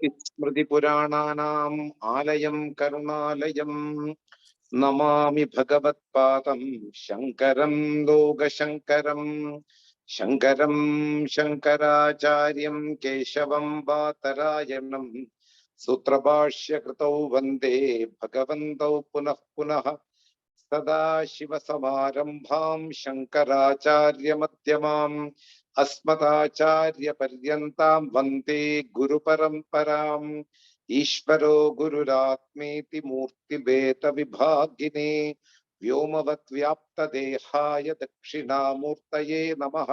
श्रुतिस्मृतिपुराणानाम् आलयं करुणालयं नमामि भगवत्पादं शङ्करं लोकशङ्करं शङ्करं शङ्कराचार्यं केशवं वातरायणं सूत्रभाष्यकृतौ वन्दे भगवन्तौ पुनः पुनः सदाशिवसमारम्भां शङ्कराचार्यमध्यमाम् अस्मदाचार्यपर्यन्तां वन्दे गुरुपरम्पराम् ईश्वरो गुरुरात्मेति मूर्तिभेदविभागिने व्योमवद्व्याप्तदेहाय दक्षिणामूर्तये नमः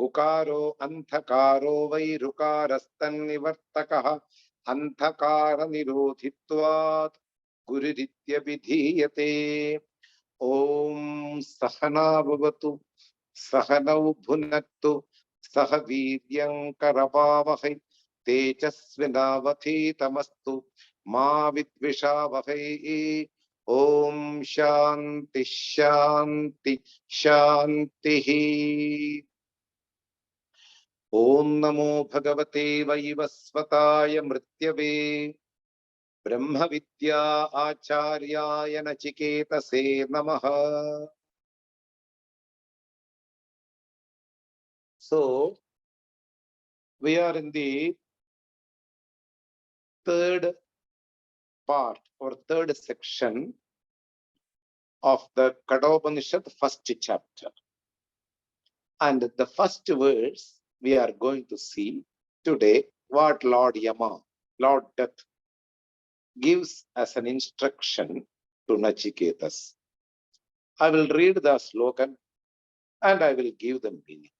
गुकारो अन्धकारो वैरुकारस्तन्निवर्तकः अन्धकारनिरोधित्वात् गुरुरित्यभिधीयते। ओम सहना भवतु सहनौ भुनक्तु सह वीर्यं करवावहै तेजस्विनावधीतमस्तु मा विद्विषावहै। ओम शांति शांति शांतिः। ओम नमो भगवते वैवस्वताय मृत्यवे ब्रह्म विद्या आचार्याय नचिकेतसे नमः। So we are in the third part or third section of the Kaṭha Upaniṣad first chapter, and the first verse we are going to see today what Lord Yama, Lord Death, gives as an instruction to Nachiketas. I will read the slogan and I will give them meaning.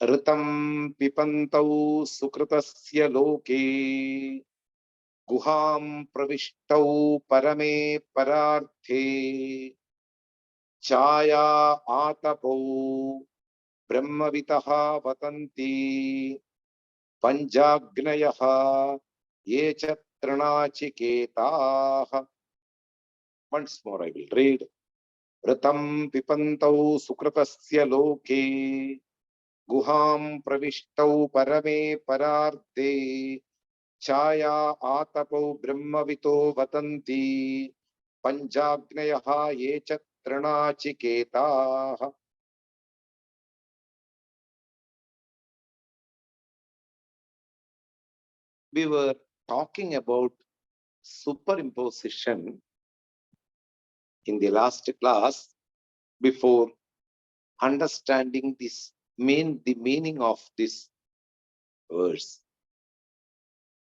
ऋतं पिपन्तौ सुकृतस्य लोके गुहां प्रविष्टौ परमे परार्थे छाया आतपौ ब्रह्मवितः वतन्ति पञ्चाग्नयः ये च तृणाचिकेताः. Once more I will read. ऋतं पिपन्तौ सुकृतस्य लोके गुहां प्रविष्टौ परमे परार्थे छाया आतपौ ब्रह्मवितो वतन्ति पञ्चाग्नयः ये च तृणाचिकेताः. We were talking about superimposition in the last class. Before understanding this the meaning of this verse,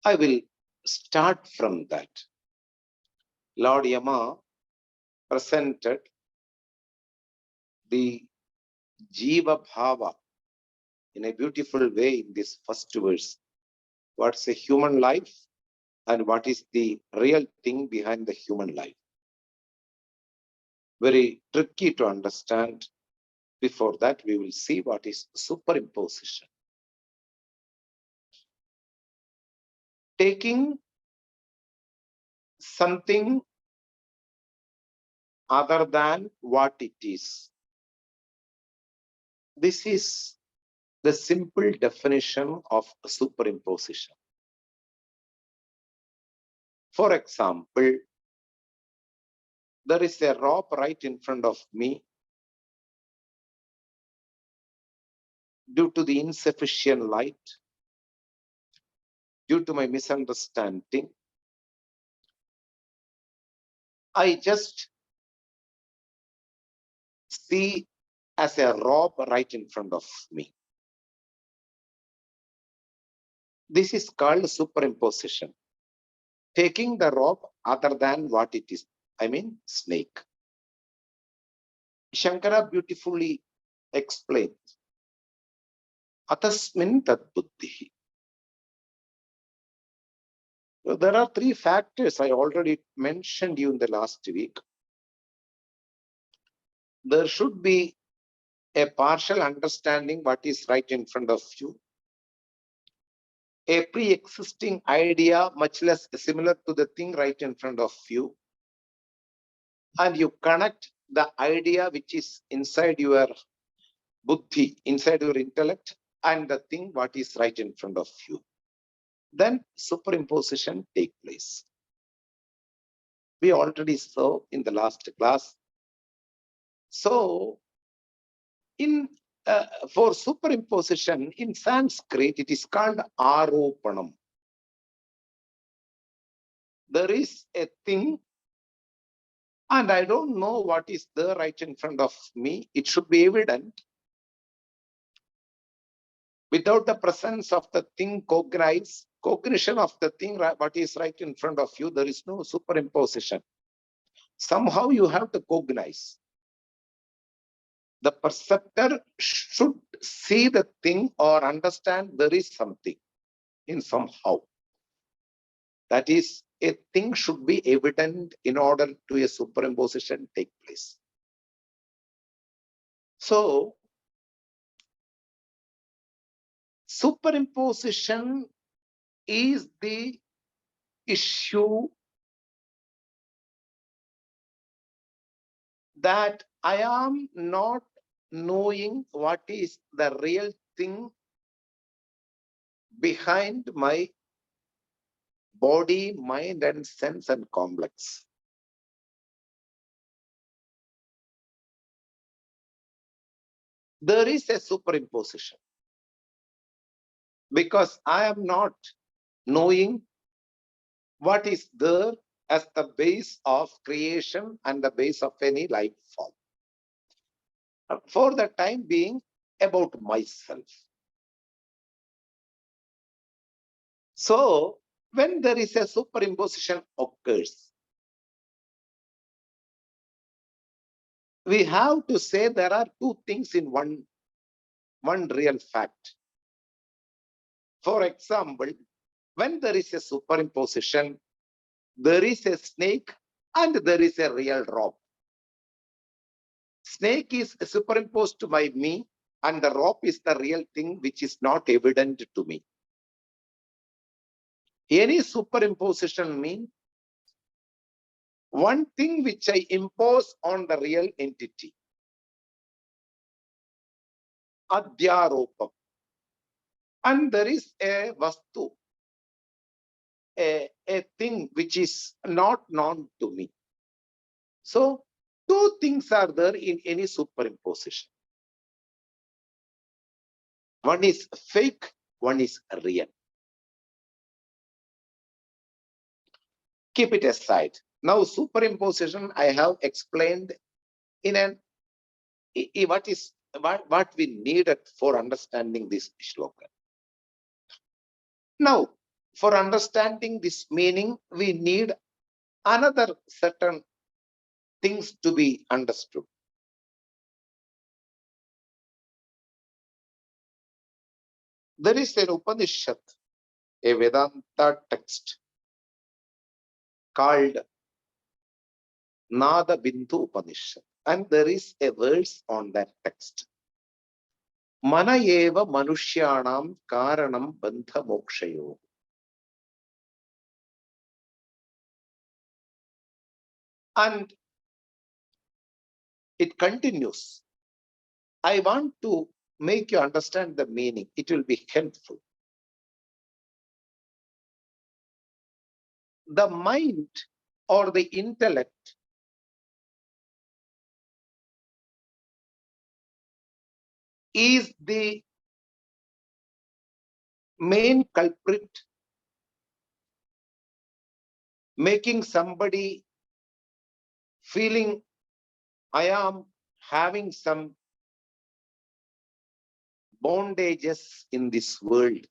I will start from that. Lord Yama presented the Jiva Bhava in a beautiful way in this first verse. What's a human life and what is the real thing behind the human life? Very tricky to understand. Before that, we will see what is superimposition. Taking something other than what it is. This is the simple definition of superimposition. For example, there is a rope right in front of me. Due to the insufficient light, due to my misunderstanding, I just see as a rope right in front of me. This is called superimposition. Taking the rope other than what it is. I mean snake. Shankara beautifully explains. Atasmin tad buddhi. There are three factors I already mentioned you in the last week. There should be a partial understanding what is right in front of you. A pre-existing idea, much less similar to the thing right in front of you. And you connect the idea which is inside your buddhi, inside your intellect, and the thing what is right in front of you. Then superimposition take place. We already saw in the last class. So for superimposition in Sanskrit, it is called aropanam. There is a thing, and I don't know what is there right in front of me. It should be evident. Without the presence of the thing cognition of the thing, what is right in front of you, there is no superimposition. Somehow you have to cognize. The perceptor should see the thing or understand there is something in somehow. That is, a thing should be evident in order to a superimposition take place. So, superimposition is the issue that I am not knowing what is the real thing behind my body, mind, and sense and complex. There is a superimposition because I am not knowing what is there as the base of creation and the base of any life form. For the time being, about myself. So, when there is a superimposition occurs, we have to say there are two things in one real fact. For example, when there is a superimposition, there is a snake and there is a real rope. Snake is superimposed by me and the rope is the real thing which is not evident to me. Any superimposition means one thing which I impose on the real entity. Adhyaropam. And there is a vastu, a thing which is not known to me. So, two things are there in any superimposition. One is fake, one is real. Keep it aside. Now, superimposition I have explained in what we needed for understanding this shloka. Now, for understanding this meaning, we need another certain things to be understood. There is an Upanishad, a Vedanta text called Nada Bindu Upanishad, and there is a verse on that text. Mana eva manushyanam karanam bandha mokshayo. And it continues. I want to make you understand the meaning. It will be helpful. The mind or the intellect is the main culprit making somebody feeling I am having some bondages in this world.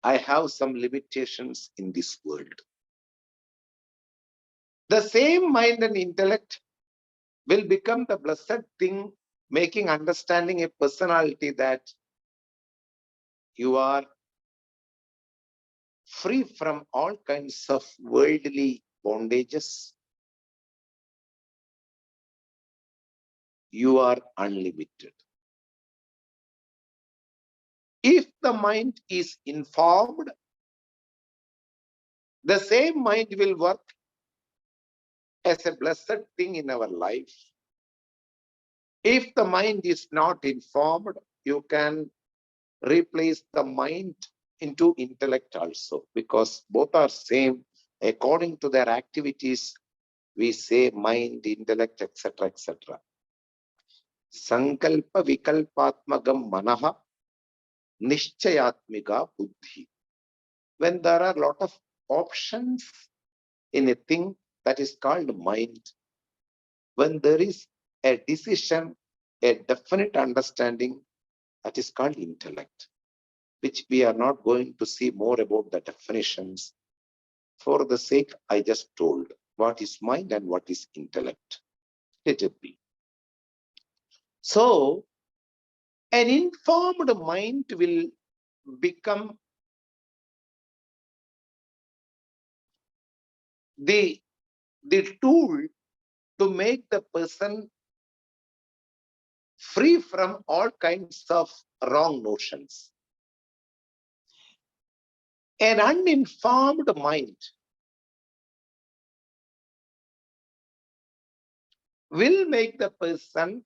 I have some limitations in this world. The same mind and intellect will become the blessed thing, making understanding a personality that you are free from all kinds of worldly bondages. You are unlimited. If the mind is informed, the same mind will work as a blessed thing in our life. If the mind is not informed, you can replace the mind into intellect also, because both are same. According to their activities, we say mind, intellect, etc., etc. Sankalpa vikalpatmagam manaha nishchayatmika buddhi. When there are a lot of options in a thing, that is called mind. When there is a decision, a definite understanding, that is called intellect, which we are not going to see more about the definitions. For the sake, I just told what is mind and what is intellect. Let it be. So, an informed mind will become the tool to make the person free from all kinds of wrong notions. An uninformed mind will make the person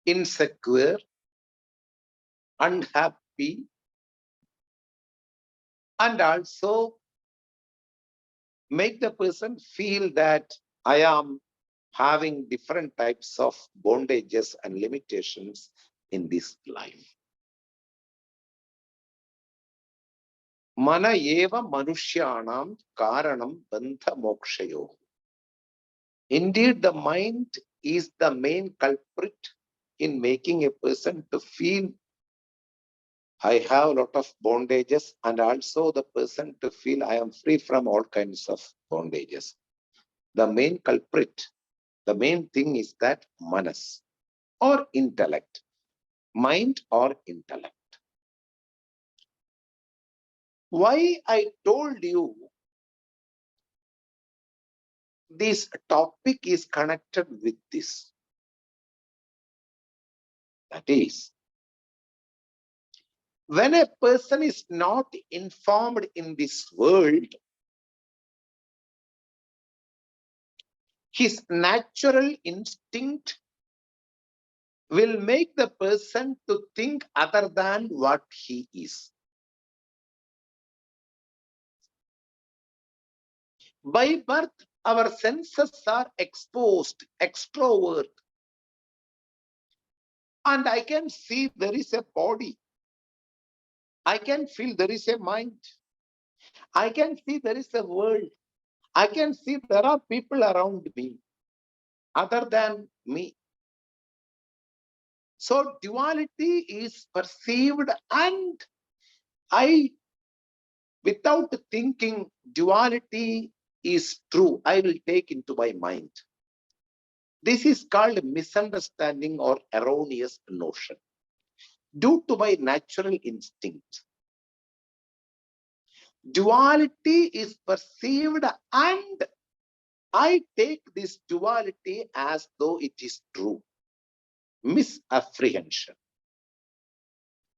insecure, unhappy, and also make the person feel that I am having different types of bondages and limitations in this life. Mana eva manushyanam karanam bandha mokshayo. Indeed, the mind is the main culprit in making a person to feel I have a lot of bondages, and also the person to feel I am free from all kinds of bondages. The main culprit, the main thing is that manas or intellect, mind or intellect. Why I told you this topic is connected with this? That is, when a person is not informed in this world, his natural instinct will make the person to think other than what he is. By birth, our senses are exposed, extrovert, and I can see there is a body. I can feel there is a mind. I can see there is a world. I can see there are people around me other than me. So duality is perceived, and I, without thinking, duality is true, I will take into my mind. This is called misunderstanding or erroneous notion. Due to my natural instinct, duality is perceived, and I take this duality as though it is true. Misapprehension,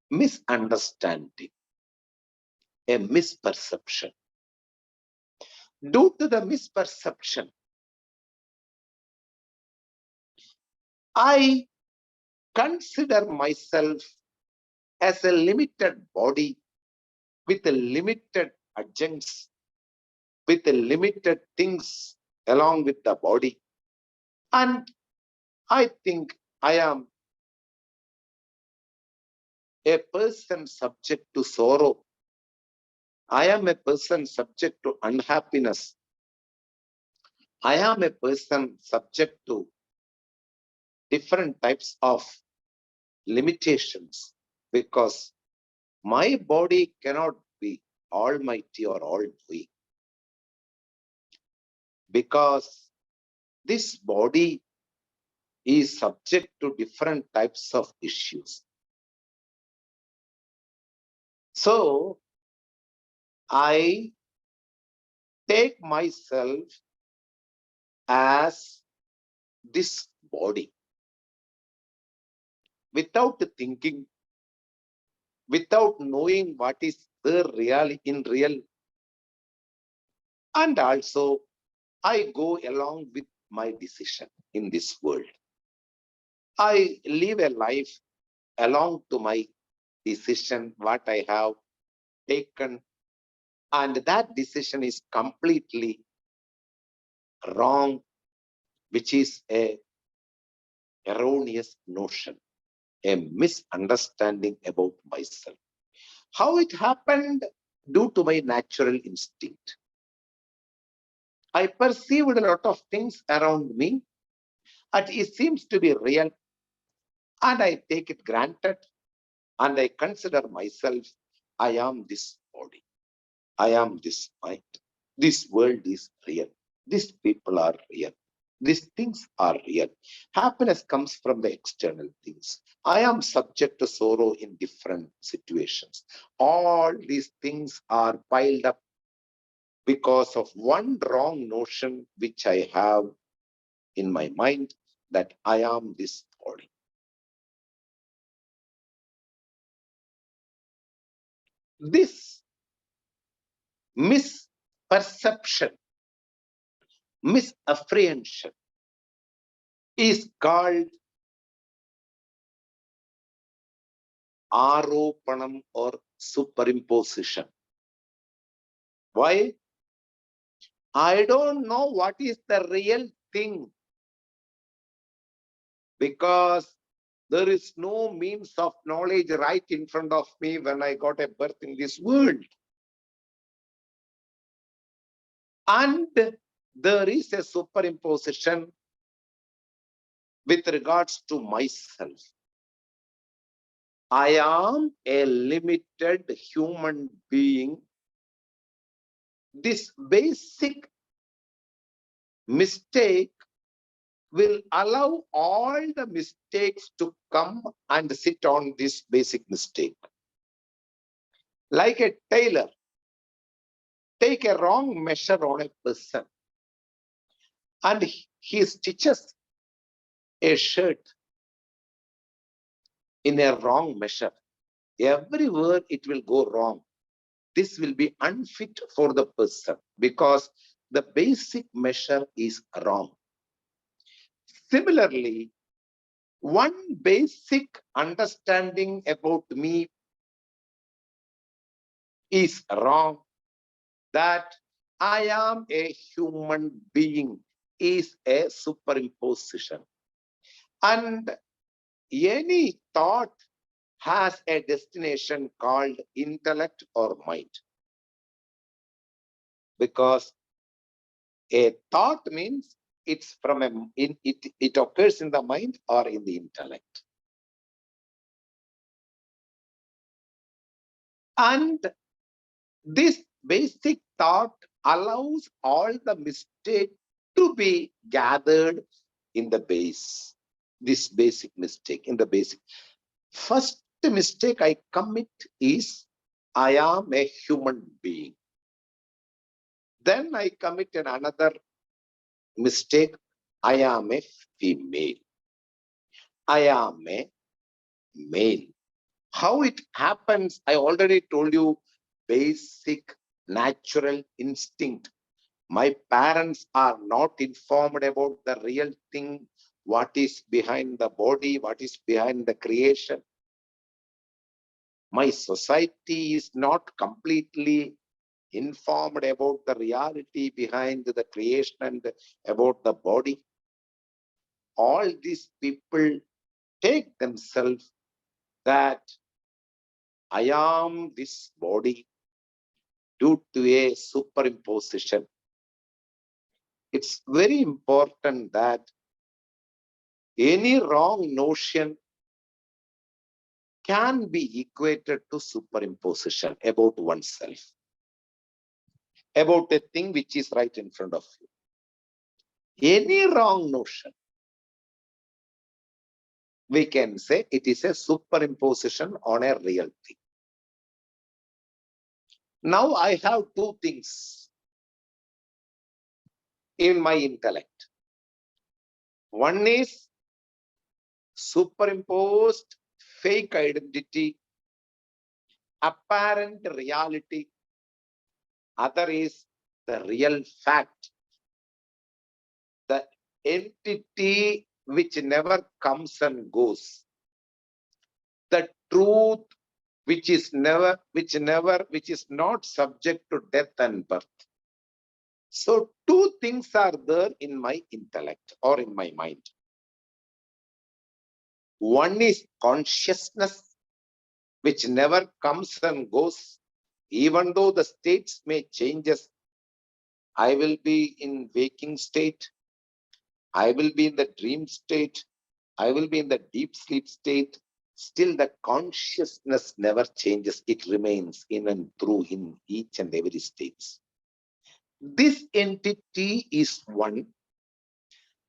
misunderstanding, a misperception. Due to the misperception, I consider myself as a limited body with a limited adjuncts, with a limited things along with the body. And I think I am a person subject to sorrow. I am a person subject to unhappiness. I am a person subject to different types of limitations, because my body cannot be almighty or all knowing, because this body is subject to different types of issues. So I take myself as this body without thinking, without knowing what is the real in real. And also I go along with my decision in this world. I live a life along to my decision what I have taken, and that decision is completely wrong, which is a erroneous notion, a misunderstanding about myself. How it happened? Due to my natural instinct. I perceived a lot of things around me, and it seems to be real, and I take it granted, and I consider myself, I am this body, I am this mind, this world is real, these people are real, these things are real. Happiness comes from the external things. I am subject to sorrow in different situations. All these things are piled up because of one wrong notion which I have in my mind, that I am this body. This misperception, misapprehension is called aropanam or superimposition. Why? I don't know what is the real thing, because there is no means of knowledge right in front of me when I got a birth in this world. And there is a superimposition with regards to myself. I am a limited human being. This basic mistake will allow all the mistakes to come and sit on this basic mistake. Like a tailor, take a wrong measure on a person, and he stitches a shirt in a wrong measure. Everywhere it will go wrong. This will be unfit for the person because the basic measure is wrong. Similarly, one basic understanding about me is wrong, that I am a human being is a superimposition. And any thought has a destination called intellect or mind. Because a thought means it's from it occurs in the mind or in the intellect. And this basic thought allows all the mistake to be gathered in the base. This basic mistake in the basic. First mistake I commit is I am a human being. Then I commit another mistake. I am a female. I am a male. How it happens, I already told you, basic natural instinct. My parents are not informed about the real thing, what is behind the body, what is behind the creation. My society is not completely informed about the reality behind the creation and about the body. All these people take themselves that I am this body due to a superimposition. It's very important that any wrong notion can be equated to superimposition about oneself, about a thing which is right in front of you. Any wrong notion, we can say it is a superimposition on a real thing. Now I have two things in my intellect. One is superimposed fake identity, apparent reality. Other is the real fact, the entity which never comes and goes, the truth which is not subject to death and birth. So two things are there in my intellect or in my mind. One is consciousness, which never comes and goes. Even though the states may changes, I will be in waking state, I will be in the dream state, I will be in the deep sleep state. Still the consciousness never changes. It remains in and through in each and every state. This entity is one.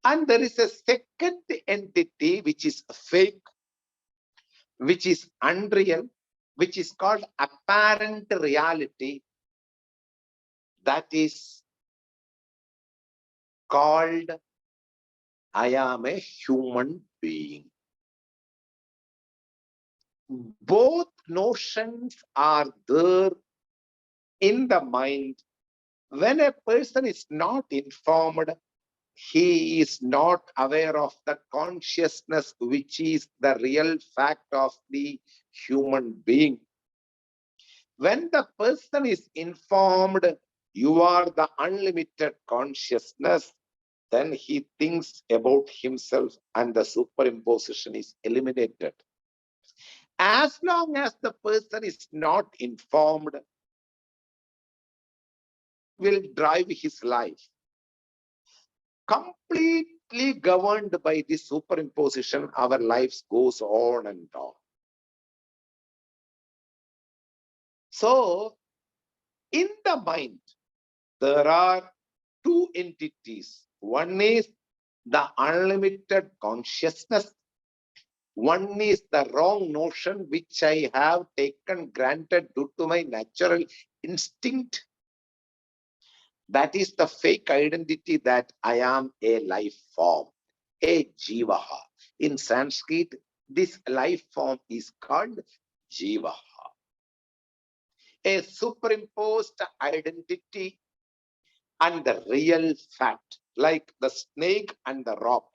And there is a second entity which is fake, which is unreal, which is called apparent reality. That is called I am a human being. Both notions are there in the mind. When a person is not informed, he is not aware of the consciousness, which is the real fact of the human being. When the person is informed, you are the unlimited consciousness, then he thinks about himself and the superimposition is eliminated. As long as the person is not informed, will drive his life completely governed by the superimposition. Our lives goes on and on. So in the mind, there are two entities. One is the unlimited consciousness. One is the wrong notion, which I have taken granted due to my natural instinct. That is the fake identity that I am a life form, a jivaha. In Sanskrit, this life form is called jivaha. A superimposed identity and the real fact, like the snake and the rope.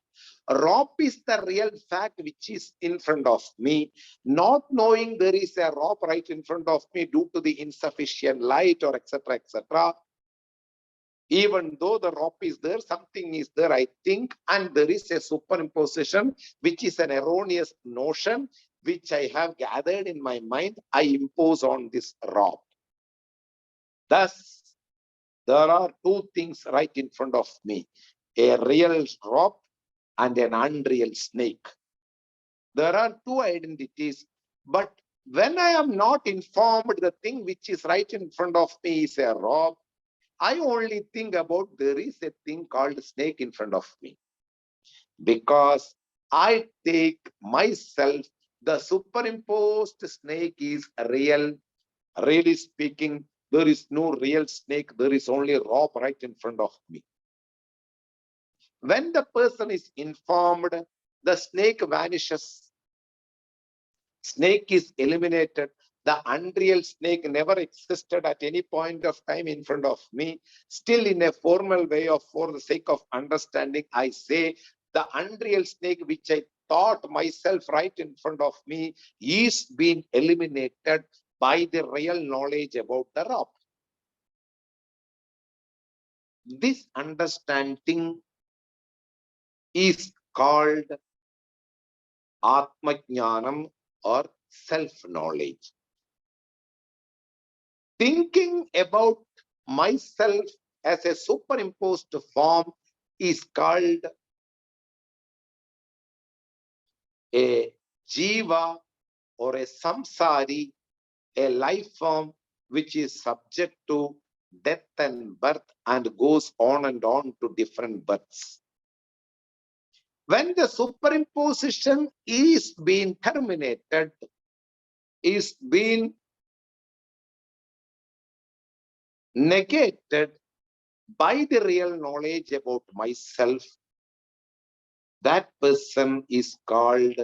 Rope is the real fact which is in front of me, not knowing there is a rope right in front of me due to the insufficient light or etc. etc. Even though the rope is there, something is there, I think, and there is a superimposition, which is an erroneous notion, which I have gathered in my mind. I impose on this rope. Thus, there are two things right in front of me, a real rope and an unreal snake. There are two identities, but when I am not informed, the thing which is right in front of me is a rope. I only think about there is a thing called snake in front of me. Because I take myself, the superimposed snake is real. Really speaking, there is no real snake. There is only a rope right in front of me. When the person is informed, the snake vanishes. Snake is eliminated. The unreal snake never existed at any point of time in front of me. Still, in a formal way, of for the sake of understanding, I say the unreal snake which I thought myself right in front of me is being eliminated by the real knowledge about the rock. This understanding is called Atmajnanam or self-knowledge. Thinking about myself as a superimposed form is called a jiva or a samsari, a life form which is subject to death and birth and goes on and on to different births. When the superimposition is being terminated, is being negated by the real knowledge about myself, that person is called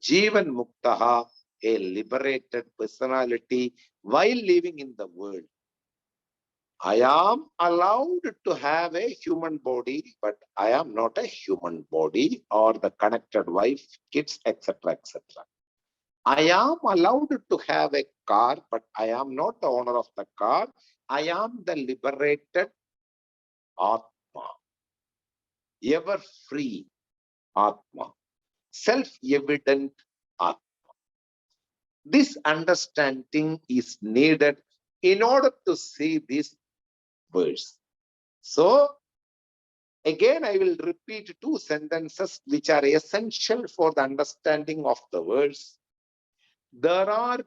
Jivan Muktaha, a liberated personality while living in the world. I am allowed to have a human body, but I am not a human body or the connected wife, kids, etc., etc. I am allowed to have a car, but I am not the owner of the car. I am the liberated Atma, ever free Atma, self-evident Atma. This understanding is needed in order to see this verse. So, again, I will repeat two sentences which are essential for the understanding of the verse. There are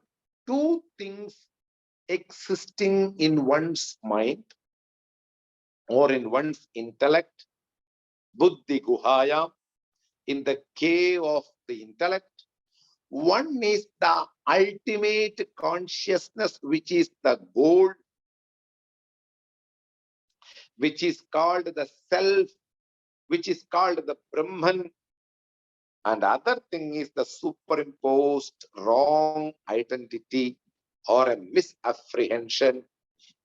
two things existing in one's mind or in one's intellect, buddhi guhaya, in the cave of the intellect. One is the ultimate consciousness, which is the goal, which is called the self, which is called the Brahman. And other thing is the superimposed wrong identity or a misapprehension,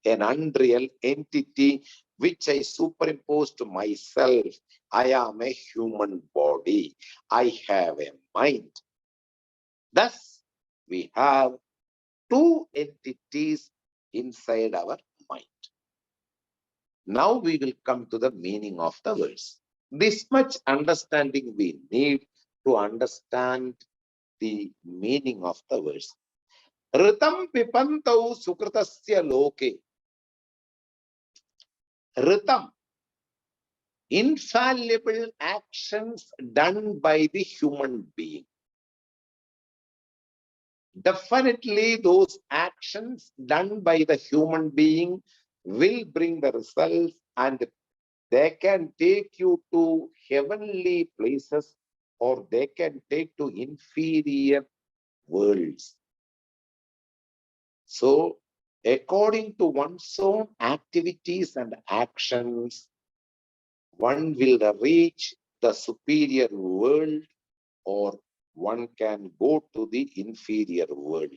an unreal entity which I superimpose to myself. I am a human body. I have a mind. Thus, we have two entities inside our mind. Now we will come to the meaning of the verse. This much understanding we need to understand the meaning of the verse. Ritam pipantau sukritasya loke. Ritam, infallible actions done by the human being. Definitely those actions done by the human being will bring the results, and they can take you to heavenly places or they can take to inferior worlds. So, according to one's own activities and actions, one will reach the superior world or one can go to the inferior world.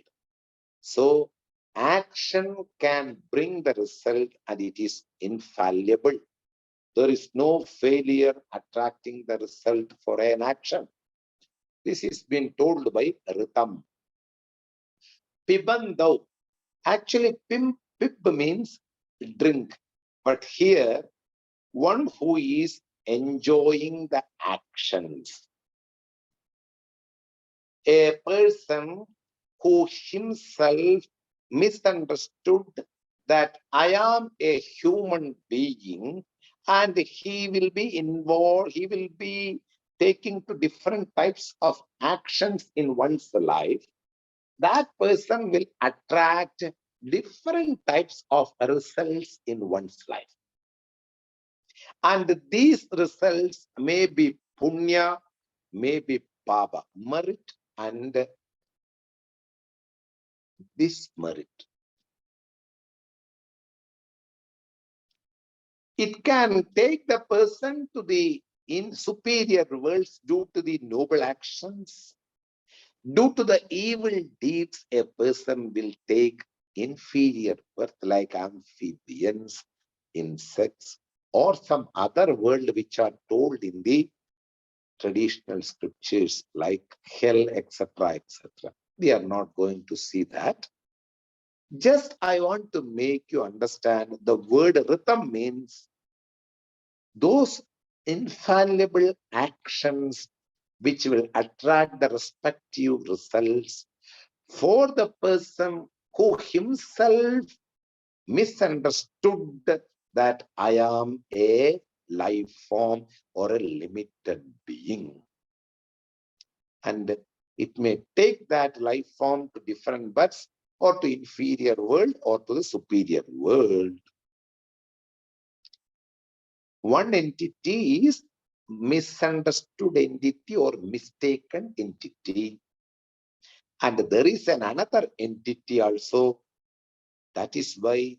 So, action can bring the result and it is infallible. There is no failure attracting the result for an action. This is been told by Ritam. Pibandau. Actually, pib means drink. But here, one who is enjoying the actions. A person who himself misunderstood that I am a human being and he will be involved, he will be taking to different types of actions in one's life. That person will attract different types of results in one's life. And these results may be punya, may be papa, merit and dismerit. It can take the person to the superior worlds due to the noble actions. Due to the evil deeds, a person will take inferior birth like amphibians, insects, or some other world which are told in the traditional scriptures like hell, etc., etc. We are not going to see that. Just I want to make you understand the word ritam means those infallible actions which will attract the respective results for the person who himself misunderstood that I am a life form or a limited being. And it may take that life form to different births or to inferior world or to the superior world. One entity is misunderstood entity or mistaken entity. And there is another entity also. That is why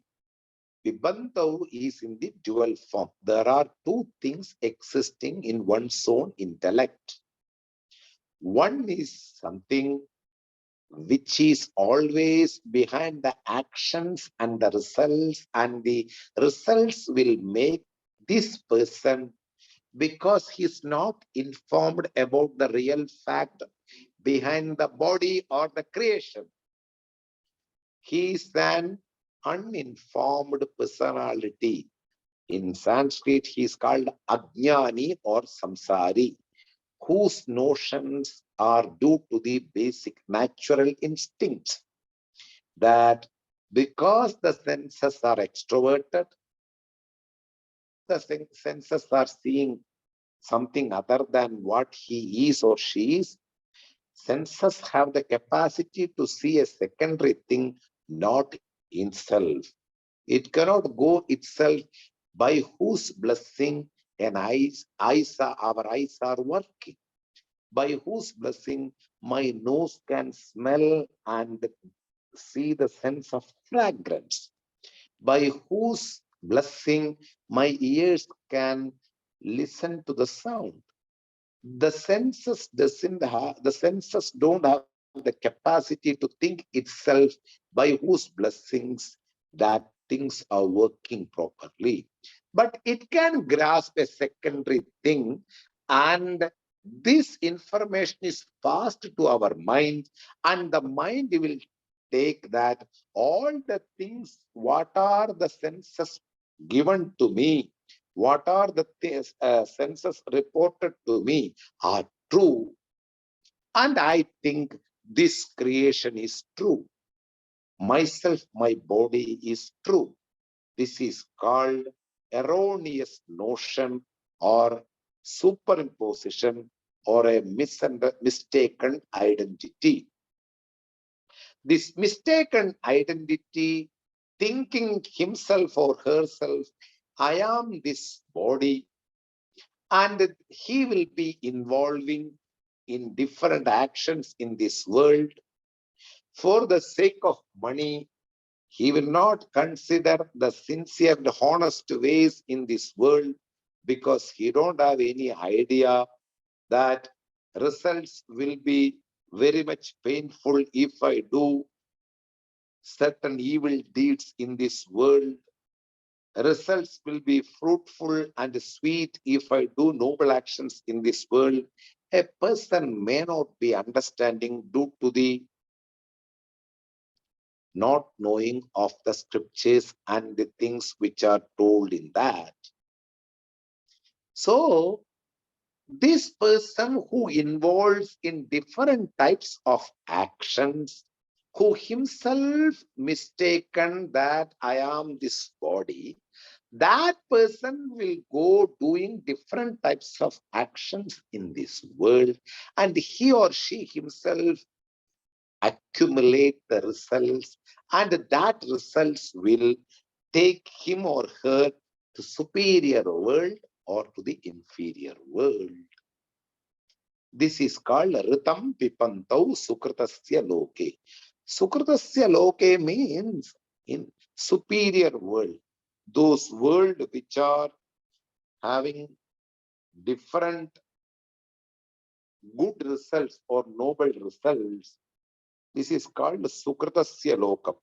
Vibhantau is in the dual form. There are two things existing in one's own intellect. One is something which is always behind the actions and the results will make this person, because he's not informed about the real fact behind the body or the creation. He is an uninformed personality. In Sanskrit, he is called Ajnani or Samsari, whose notions are due to the basic natural instincts that because the senses are extroverted, the senses are seeing something other than what he is or she is. Senses have the capacity to see a secondary thing, not itself. It cannot go itself by whose blessing our eyes are working, by whose blessing my nose can smell and see the sense of fragrance, by whose blessing my ears can listen to the sound. The senses don't have the capacity to think itself by whose blessings that things are working properly. But it can grasp a secondary thing, and this information is passed to our mind, and the mind will take that all the things what are the senses given to me, what are the senses reported to me are true, and I think this creation is true. Myself, my body is true. This is called erroneous notion or superimposition or a mistaken identity. This mistaken identity, thinking himself or herself, I am this body, and he will be involving in different actions in this world. For the sake of money, he will not consider the sincere and honest ways in this world because he don't have any idea that results will be very much painful if I do certain evil deeds in this world. Results will be fruitful and sweet if I do noble actions in this world. A person may not be understanding due to the not knowing of the scriptures and the things which are told in that. So, this person who involves in different types of actions, who himself mistaken that I am this body, that person will go doing different types of actions in this world, and he or she himself accumulate the results, and that results will take him or her to superior world or to the inferior world. This is called Ritam Pipantau Sukritasya Loke. Sukritasya Loke means in superior world. Those world which are having different good results or noble results, this is called Sukritasya Lokam.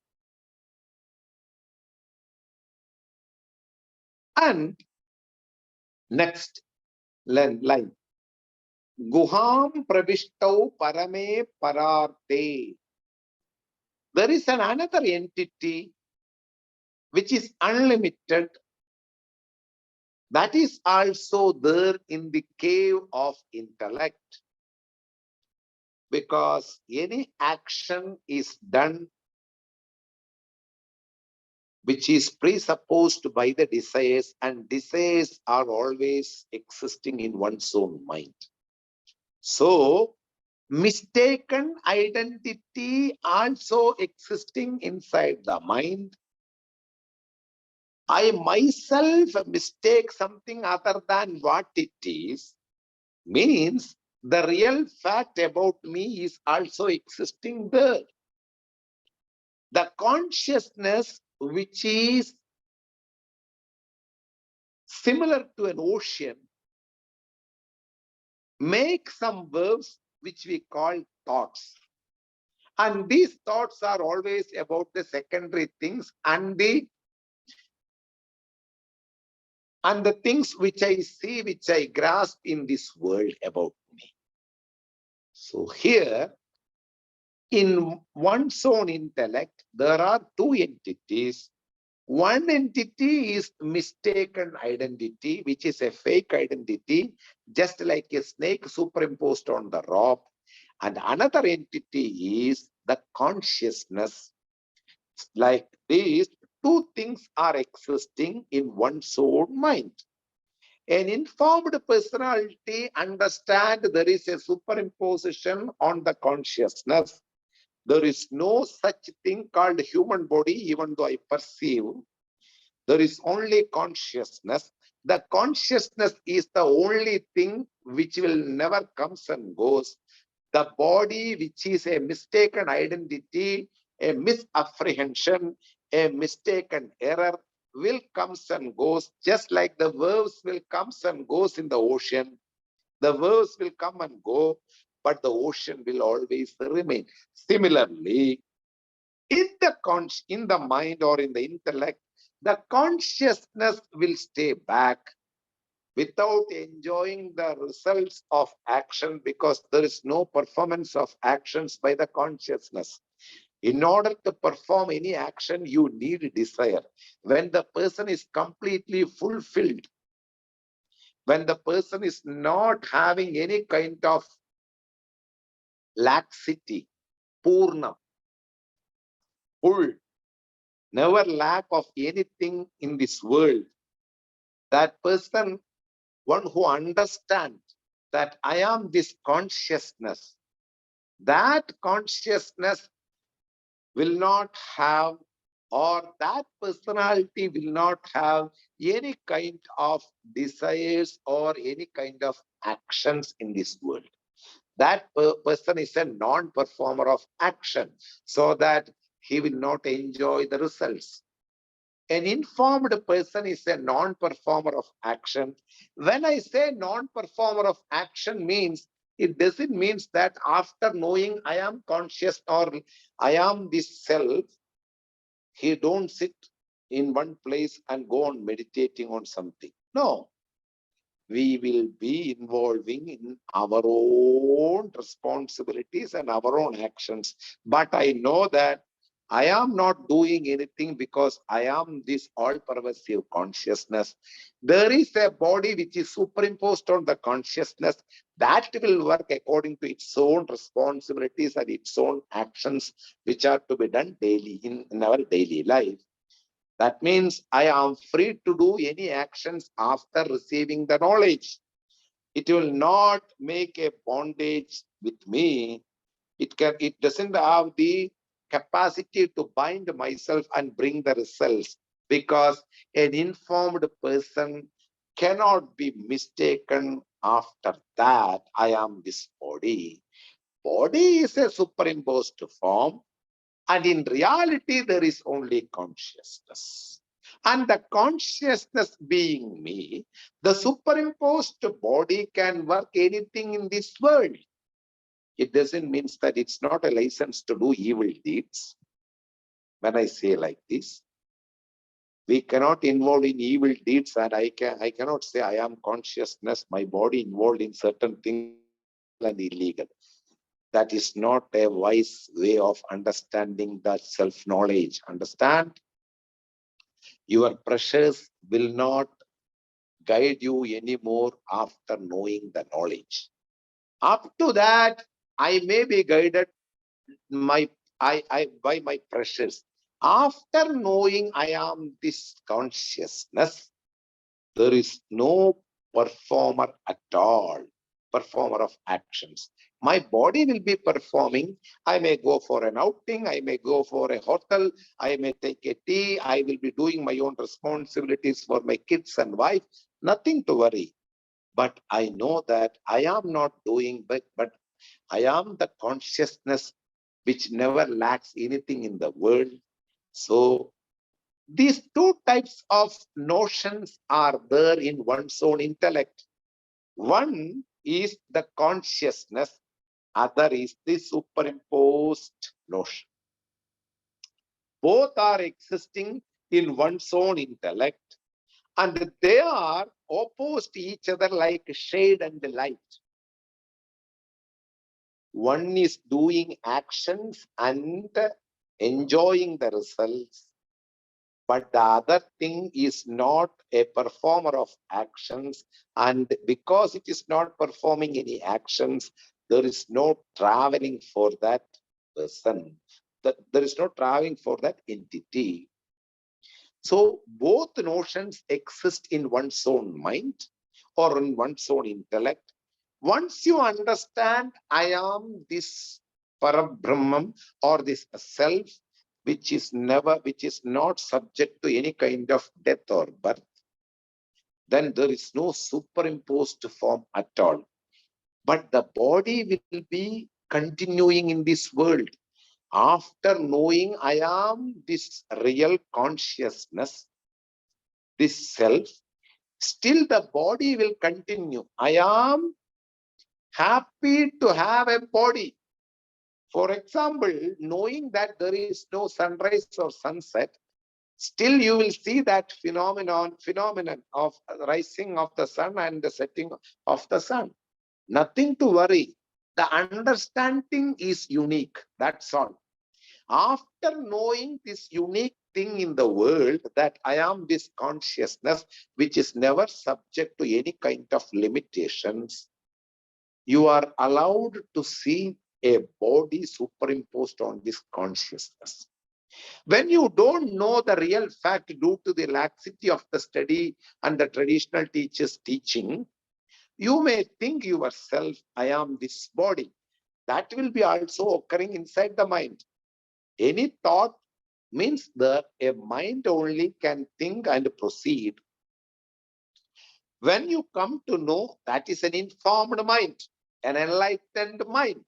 And next line, Guham Pravistau Parame Pararte. There is another entity which is unlimited, that is also there in the cave of intellect, because any action is done which is presupposed by the desires, and desires are always existing in one's own mind. So, mistaken identity also existing inside the mind. I myself mistake something other than what it is, means the real fact about me is also existing there. The consciousness which is similar to an ocean make some waves which we call thoughts. And these thoughts are always about the secondary things and the things which I see, which I grasp in this world about me. So here, in one's own intellect, there are two entities. One entity is mistaken identity, which is a fake identity, just like a snake superimposed on the rock. And another entity is the consciousness. Like these two things are existing in one's own mind. An informed personality understands there is a superimposition on the consciousness. There is no such thing called human body, even though I perceive. There is only consciousness. The consciousness is the only thing which will never comes and goes. The body, which is a mistaken identity, a misapprehension, a mistaken error, will comes and goes, just like the waves will comes and goes in the ocean. The waves will come and go, but the ocean will always remain. Similarly, in the mind or in the intellect, the consciousness will stay back without enjoying the results of action, because there is no performance of actions by the consciousness. In order to perform any action, you need desire. When the person is completely fulfilled, when the person is not having any kind of laxity, purna, full, never lack of anything in this world, that person, one who understands that I am this consciousness, that consciousness will not have, or that personality will not have any kind of desires or any kind of actions in this world. That person is a non-performer of action, so that he will not enjoy the results. An informed person is a non-performer of action. When I say non-performer of action means, it doesn't mean that after knowing I am conscious or I am this self, he don't sit in one place and go on meditating on something. No, we will be involving in our own responsibilities and our own actions. But I know that I am not doing anything because I am this all-pervasive consciousness. There is a body which is superimposed on the consciousness that will work according to its own responsibilities and its own actions, which are to be done daily in our daily life. That means I am free to do any actions after receiving the knowledge. It will not make a bondage with me. It doesn't have the capacity to bind myself and bring the results, because an informed person cannot be mistaken after that I am this body. Body is a superimposed form. And in reality, there is only consciousness. And the consciousness being me, the superimposed body can work anything in this world. It doesn't mean that it's not a license to do evil deeds. When I say like this, we cannot involve in evil deeds, and I cannot say I am consciousness, my body involved in certain things and illegal. That is not a wise way of understanding that self-knowledge. Understand? Your pressures will not guide you anymore after knowing the knowledge. Up to that, I may be guided by my pressures. After knowing I am this consciousness, there is no performer at all, performer of actions. My body will be performing. I may go for an outing, I may go for a hotel, I may take a tea, I will be doing my own responsibilities for my kids and wife. Nothing to worry. But I know that I am not doing, but I am the consciousness which never lacks anything in the world. So these two types of notions are there in one's own intellect. One is the consciousness, other is the superimposed notion. Both are existing in one's own intellect, and they are opposed to each other like shade and light. One is doing actions and enjoying the results, but the other thing is not a performer of actions, and because it is not performing any actions, there is no traveling for that person. There is no traveling for that entity. So both notions exist in one's own mind or in one's own intellect. Once you understand, I am this Parabrahman or this self, which is not subject to any kind of death or birth, then there is no superimposed form at all. But the body will be continuing in this world. After knowing I am this real consciousness, this self, still the body will continue. I am happy to have a body. For example, knowing that there is no sunrise or sunset, still you will see that phenomenon of rising of the sun and the setting of the sun. Nothing to worry. The understanding is unique. That's all. After knowing this unique thing in the world, that I am this consciousness, which is never subject to any kind of limitations, you are allowed to see a body superimposed on this consciousness. When you don't know the real fact due to the laxity of the study and the traditional teachers' teaching, you may think yourself, I am this body. That will be also occurring inside the mind. Any thought means that a mind only can think and proceed. When you come to know, that is an informed mind, an enlightened mind.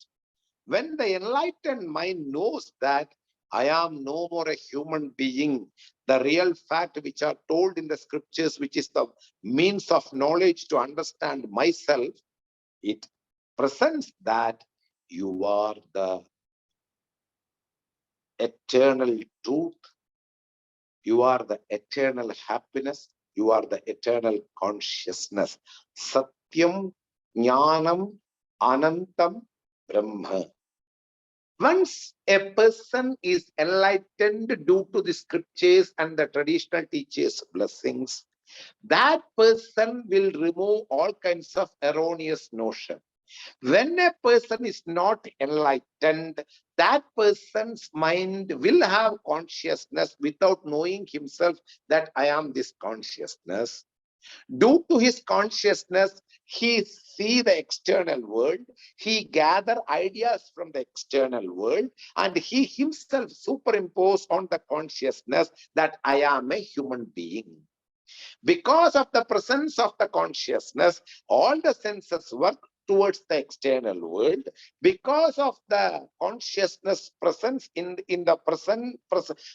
When the enlightened mind knows that I am no more a human being, the real fact which are told in the scriptures, which is the means of knowledge to understand myself, it presents that you are the eternal truth, you are the eternal happiness, you are the eternal consciousness. Satyam, Jnanam, Anantam, Brahma. Once a person is enlightened due to the scriptures and the traditional teachers' blessings, that person will remove all kinds of erroneous notion. When a person is not enlightened, that person's mind will have consciousness without knowing himself that I am this consciousness. Due to his consciousness, he see the external world, he gather ideas from the external world, and he himself superimpose on the consciousness that I am a human being. Because of the presence of the consciousness, all the senses work towards the external world. Because of the consciousness presence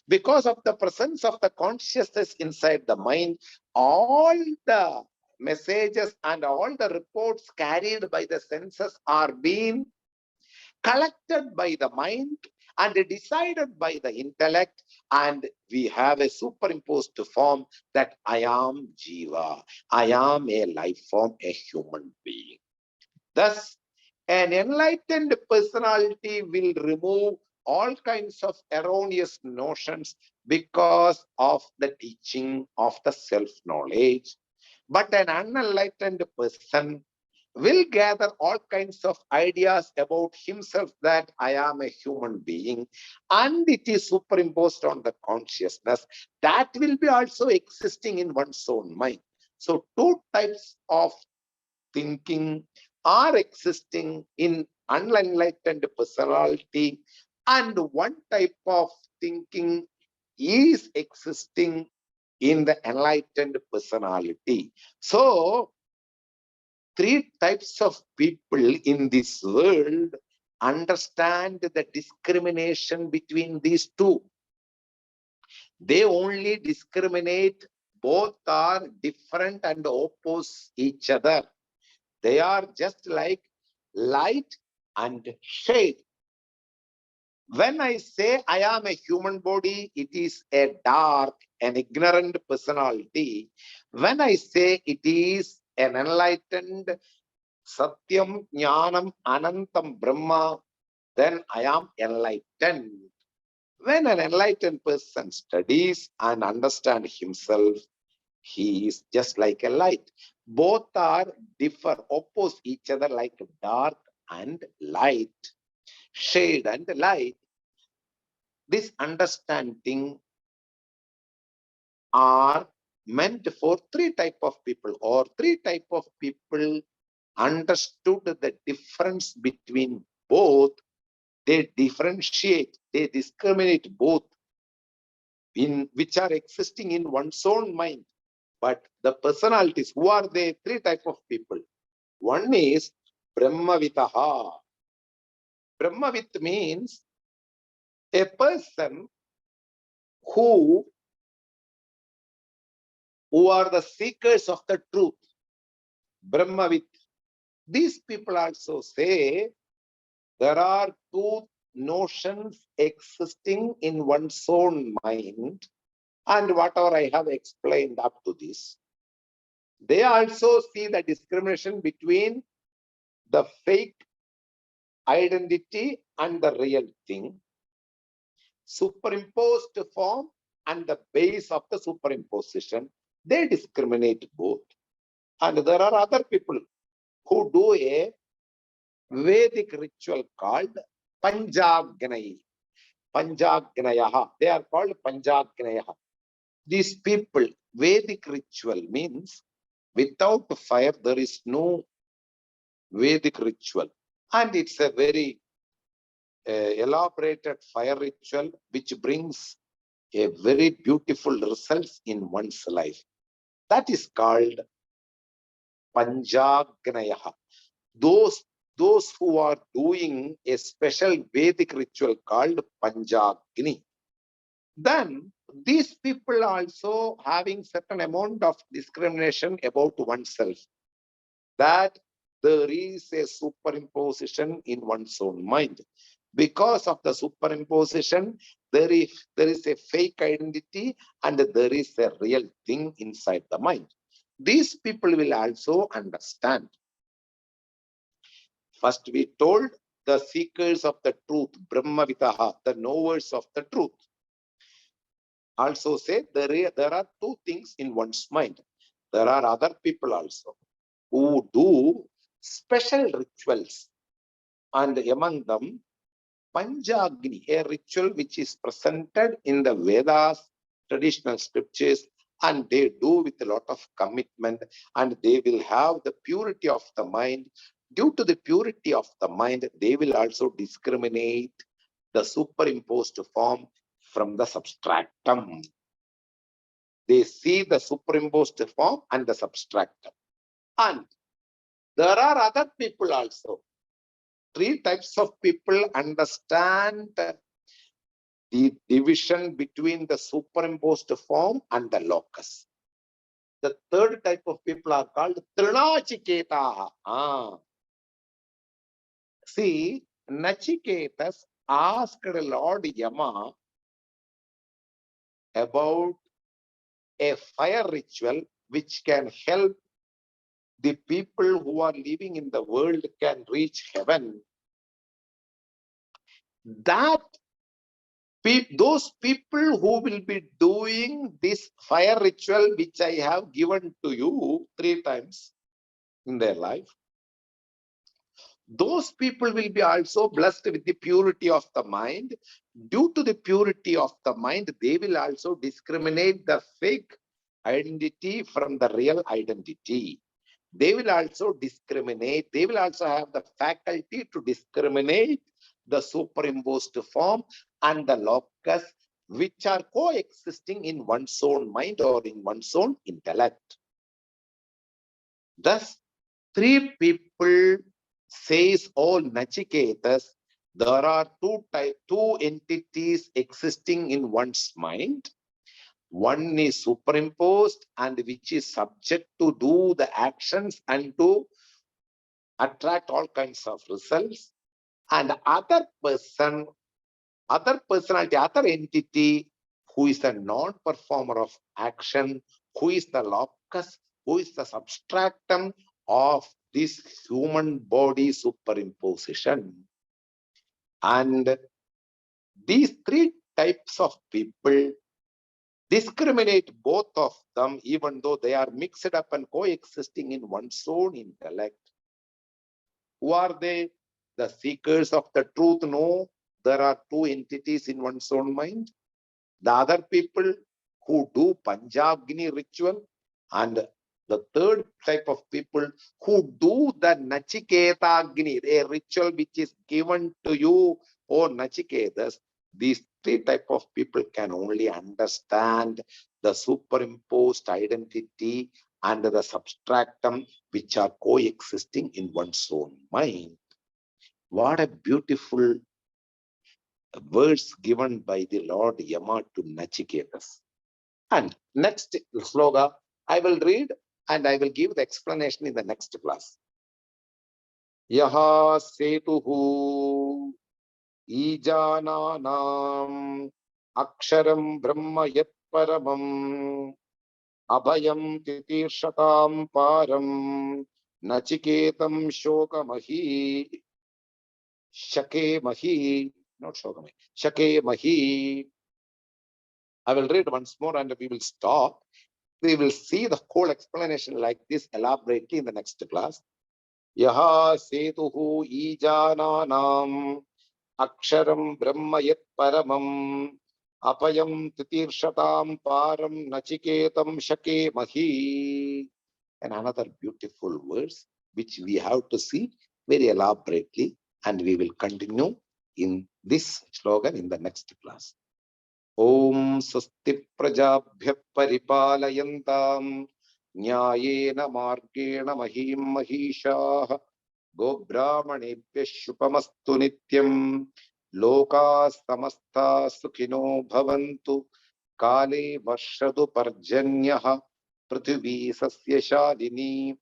because of the presence of the consciousness inside the mind, all the messages and all the reports carried by the senses are being collected by the mind and decided by the intellect, and we have a superimposed form that I am Jiva, I am a life form, a human being. Thus, an enlightened personality will remove all kinds of erroneous notions because of the teaching of the self-knowledge. But an unenlightened person will gather all kinds of ideas about himself that I am a human being, and it is superimposed on the consciousness that will be also existing in one's own mind. So two types of thinking are existing in unenlightened personality, and one type of thinking is existing in the enlightened personality. So three types of people in this world understand the discrimination between these two. They only discriminate, both are different and oppose each other. They are just like light and shade. When I say I am a human body, it is a dark and ignorant personality. When I say it is an enlightened Satyam Jnanam Anantam Brahma, then I am enlightened. When an enlightened person studies and understands himself, he is just like a light. Both are differ, oppose each other like dark and light, shade and light. This understanding are meant for three type of people, or three type of people understood the difference between both. They differentiate, they discriminate both, in which are existing in one's own mind. But the personalities, who are they? Three type of people. One is Brahmavitaha. Brahmavit means a person who are the seekers of the truth. Brahmavit. These people also say there are two notions existing in one's own mind, and whatever I have explained up to this, they also see the discrimination between the fake identity and the real thing, superimposed form and the base of the superimposition. They discriminate both. And there are other people who do a Vedic ritual called Panjagnai. Panjagnayaha. They are called Panjagnayaha. These people, Vedic ritual means without fire, there is no Vedic ritual. And it's a very elaborated fire ritual which brings a very beautiful results in one's life. That is called Panjagnayaha. Those who are doing a special Vedic ritual called Panjagni. Then these people also having certain amount of discrimination about oneself, that there is a superimposition in one's own mind. Because of the superimposition, there is a fake identity and there is a real thing inside the mind. These people will also understand. First we told the seekers of the truth, Brahmavitaha, the knowers of the truth. Also say there are two things in one's mind. There are other people also who do special rituals, and among them Panjagni, a ritual which is presented in the Vedas, traditional scriptures, and they do with a lot of commitment, and they will have the purity of the mind. Due to the purity of the mind, they will also discriminate the superimposed form from the substratum. They see the superimposed form and the substratum. And there are other people also. Three types of people understand the division between the superimposed form and the locus. The third type of people are called Trinachiketa. See, Nachiketas asked Lord Yama about a fire ritual which can help the people who are living in the world can reach heaven. That those people who will be doing this fire ritual which I have given to you 3 times in their life, those people will be also blessed with the purity of the mind. Due to the purity of the mind, they will also discriminate the fake identity from the real identity. They will also discriminate, they will also have the faculty to discriminate the superimposed form and the locus, which are coexisting in one's own mind or in one's own intellect. Thus, 3 people says all Nachiketas, there are two entities existing in one's mind. One is superimposed and which is subject to do the actions and to attract all kinds of results. And other person, other personality, other entity who is a non-performer of action, who is the locus, who is the substratum of this human body superimposition. And these three types of people discriminate both of them, even though they are mixed up and coexisting in one's own intellect. Who are they? The seekers of the truth know there are two entities in one's own mind. The other people who do Panchagni ritual, and the third type of people who do the Nachiketagni, a ritual which is given to you, O Nachiketas. These three type of people can only understand the superimposed identity and the substratum which are coexisting in one's own mind. What a beautiful words given by the Lord Yama to Nachiketas. And next sloga, I will read and I will give the explanation in the next class. Yaha setuhu ijananam aksharam brahma yat paramam abhayam titirshatam param nachiketam shokamahi shake mahi, not shokamahi, shake mahi. I will read once more and we will stop. We will see the whole explanation like this elaborately in the next class. Yaha setuhu ijananam aksharam brahma yat paramam apayam titirshatam param nachiketam shake mahi. And another beautiful verse which we have to see very elaborately, and we will continue in this slogan in the next class. Om Swasti Prajabhya Paripalayantam Nyayena Margena Mahim Mahishaah Gobrahmanebhya Shupamastu Nityam Loka Samasta Sukhino Bhavantu Kale Varshadu Parjanyah Prithvi Sasya Shalini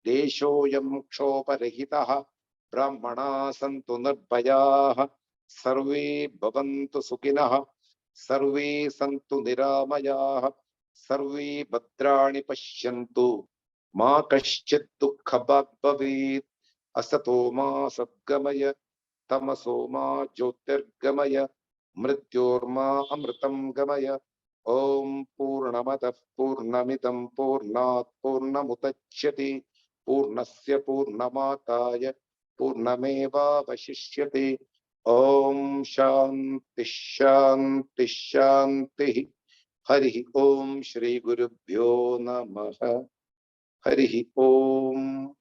Deshoyam Kshoparahitah Brahmana Santu Nirbhayah Sarve Bhavantu Sukhinah Sarve Santu Niramayah Sarve Bhadrani Pashyantu Ma Kaschit Dukkha Bhavet Asato Ma Sadgamaya Tamaso Ma Jyotirgamaya Mrityorma Amritam Gamaya Om Purnamatav Purnamitam Purnat Purnamutachyati Purnasya Purnamataya Purnameva Vashishyate. Om Shanti Shanti Shanti. Hari Om Shri Gurubhyo Namaha. Hari Om.